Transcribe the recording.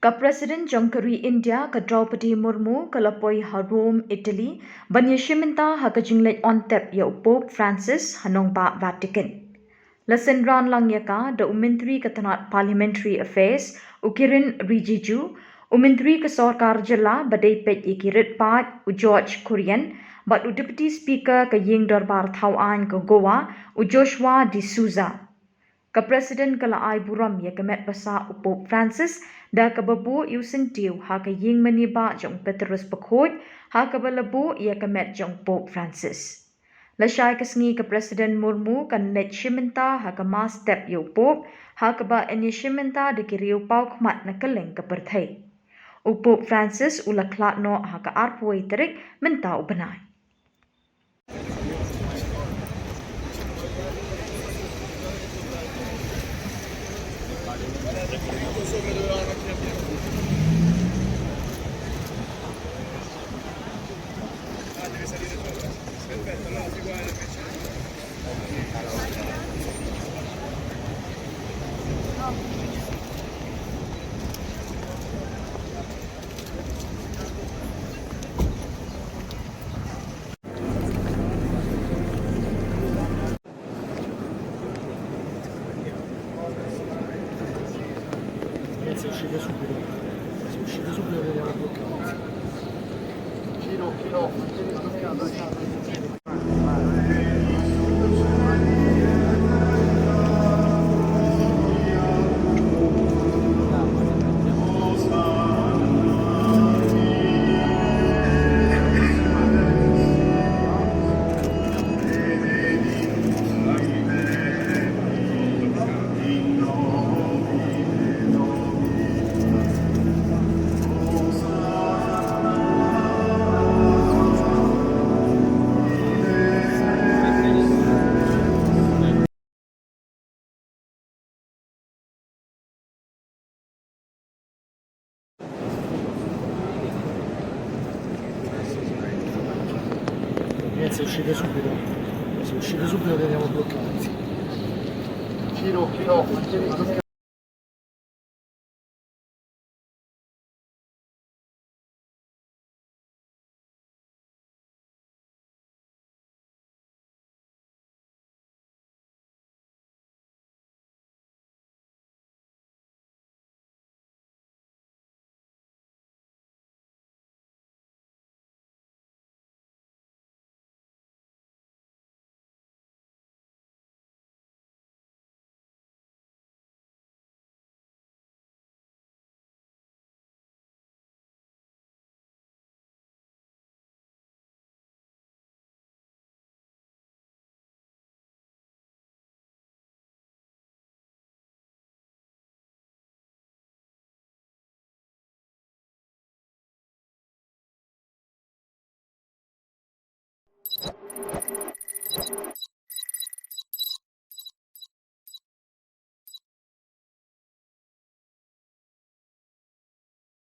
Ka President Jongkari India ka Draupadi Murmu ka lapoi ha Rome Italy banya shiminta ha ka jinglet on tap ya Pope Francis hanong ba Vatican. Lasen ran lang ya ka da umintri ka tanat Parliamentary Affairs ukirin Rijiju umintri ka sarkar jela badai pet ikirit pat u George Kurian bat u Deputy Speaker ka ying darbar thawan ka Goa u Joshua D'Souza. Ka President kala ay buram ya kamet basa u Pope Francis da ka babu yu sentiu ha ka ying maniba jong Petrus Pakhod ha ka balabu ya kamet jong Pope Francis. Lasyay kasngi ka President Murmu kan net shiminta ha ka mas step yu Pope ha ka ba eni shiminta de kiriu pau kmat na kaleng ka perthai. U Pope Francis ula klat no ha ka arpway terik menta u benai. Si uscite subito vediamo bloccato. Giro, bloccato. Si uscite subito vediamo bloccati. Giro,